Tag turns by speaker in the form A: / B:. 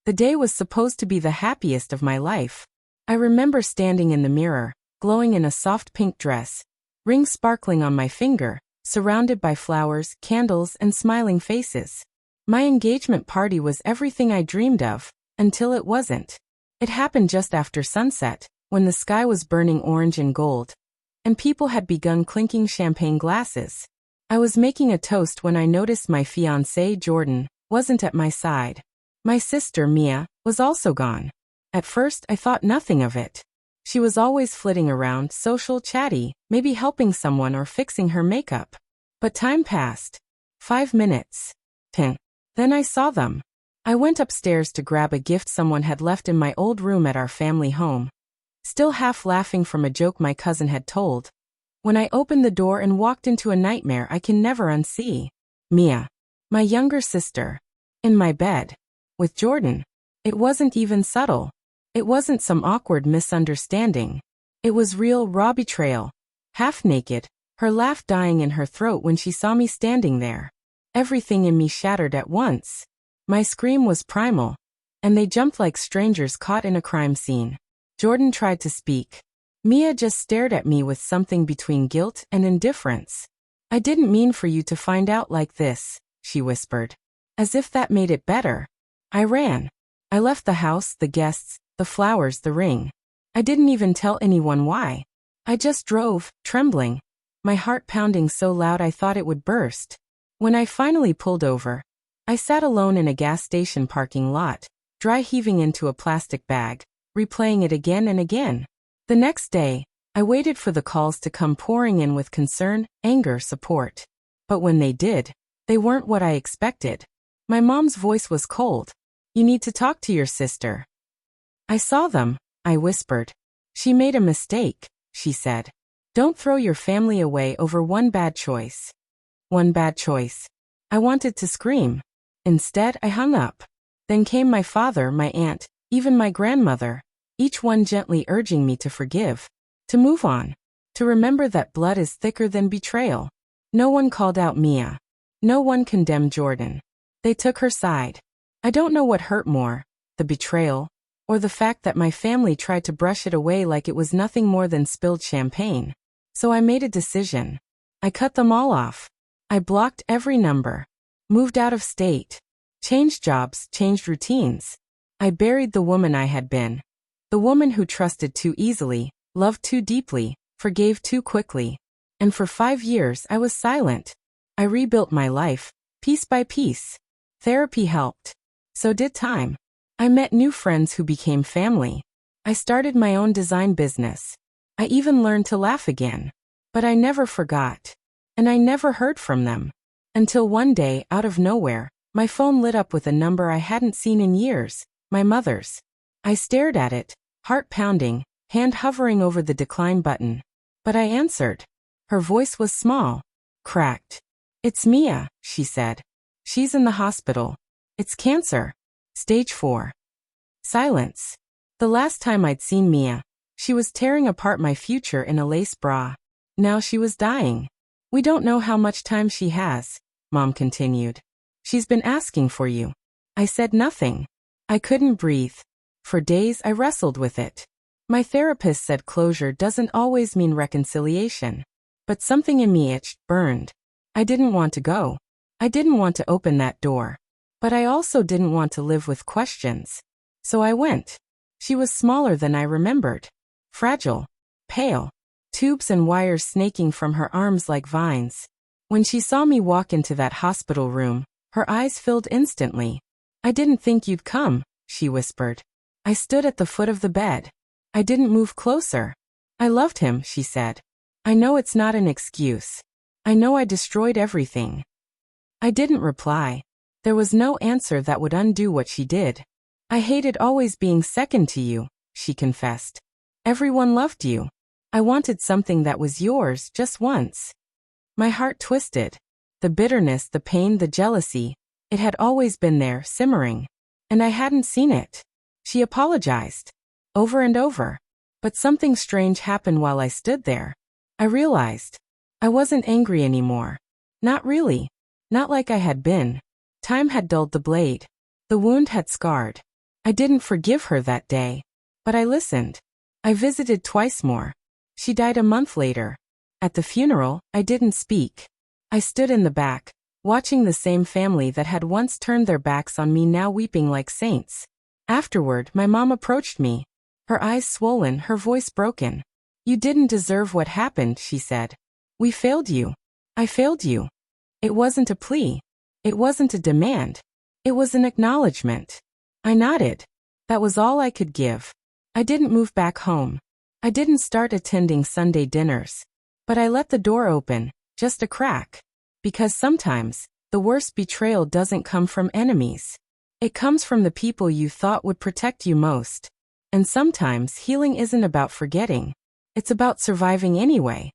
A: The day was supposed to be the happiest of my life. I remember standing in the mirror, glowing in a soft pink dress, ring sparkling on my finger, surrounded by flowers, candles, and smiling faces. My engagement party was everything I dreamed of, until it wasn't. It happened just after sunset, when the sky was burning orange and gold, and people had begun clinking champagne glasses. I was making a toast when I noticed my fiance, Jordan, wasn't at my side. My sister, Mia, was also gone. At first, I thought nothing of it. She was always flitting around, social, chatty, maybe helping someone or fixing her makeup. But time passed. 5 minutes. 10. Then I saw them. I went upstairs to grab a gift someone had left in my old room at our family home. Still half laughing from a joke my cousin had told. When I opened the door and walked into a nightmare I can never unsee. Mia, my younger sister, in my bed, with Jordan. It wasn't even subtle. It wasn't some awkward misunderstanding. It was real, raw betrayal. Half naked, her laugh dying in her throat when she saw me standing there. Everything in me shattered at once. My scream was primal, and they jumped like strangers caught in a crime scene. Jordan tried to speak. Mia just stared at me with something between guilt and indifference. "I didn't mean for you to find out like this," she whispered. As if that made it better. I ran. I left the house, the guests, the flowers, the ring. I didn't even tell anyone why. I just drove, trembling, my heart pounding so loud I thought it would burst. When I finally pulled over, I sat alone in a gas station parking lot, dry heaving into a plastic bag, replaying it again and again. The next day, I waited for the calls to come pouring in with concern, anger, support. But when they did, they weren't what I expected. My mom's voice was cold. "You need to talk to your sister." "I saw them," I whispered. "She made a mistake," she said. "Don't throw your family away over one bad choice." One bad choice. I wanted to scream. Instead, I hung up. Then came my father, my aunt, even my grandmother, each one gently urging me to forgive, to move on, to remember that blood is thicker than betrayal. No one called out Mia. No one condemned Jordan. They took her side. I don't know what hurt more, the betrayal, or the fact that my family tried to brush it away like it was nothing more than spilled champagne. So I made a decision. I cut them all off. I blocked every number. Moved out of state. Changed jobs, changed routines. I buried the woman I had been. The woman who trusted too easily, loved too deeply, forgave too quickly. And for 5 years I was silent. I rebuilt my life, piece by piece. Therapy helped. So did time. I met new friends who became family. I started my own design business. I even learned to laugh again. But I never forgot. And I never heard from them. Until one day, out of nowhere, my phone lit up with a number I hadn't seen in years, my mother's. I stared at it, heart pounding, hand hovering over the decline button. But I answered. Her voice was small, cracked. "It's Mia," she said. "She's in the hospital. It's cancer. Stage 4. Silence. The last time I'd seen Mia, she was tearing apart my future in a lace bra. Now she was dying. "We don't know how much time she has," Mom continued. "She's been asking for you." I said nothing. I couldn't breathe. For days I wrestled with it. My therapist said closure doesn't always mean reconciliation. But something in me itched, burned. I didn't want to go. I didn't want to open that door. But I also didn't want to live with questions. So I went. She was smaller than I remembered. Fragile. Pale. Tubes and wires snaking from her arms like vines. When she saw me walk into that hospital room, her eyes filled instantly. "I didn't think you'd come," she whispered. I stood at the foot of the bed. I didn't move closer. "I loved him," she said. "I know it's not an excuse. I know I destroyed everything." I didn't reply. There was no answer that would undo what she did. "I hated always being second to you," she confessed. "Everyone loved you. I wanted something that was yours just once." My heart twisted. The bitterness, the pain, the jealousy, it had always been there, simmering. And I hadn't seen it. She apologized. Over and over. But something strange happened while I stood there. I realized. I wasn't angry anymore. Not really. Not like I had been. Time had dulled the blade. The wound had scarred. I didn't forgive her that day. But I listened. I visited twice more. She died a month later. At the funeral, I didn't speak. I stood in the back, watching the same family that had once turned their backs on me now weeping like saints. Afterward, my mom approached me. Her eyes swollen, her voice broken. "You didn't deserve what happened," she said. "We failed you. I failed you." It wasn't a plea. It wasn't a demand. It was an acknowledgement. I nodded. That was all I could give. I didn't move back home. I didn't start attending Sunday dinners. But I let the door open, just a crack. Because sometimes, the worst betrayal doesn't come from enemies. It comes from the people you thought would protect you most. And sometimes healing isn't about forgetting. It's about surviving anyway.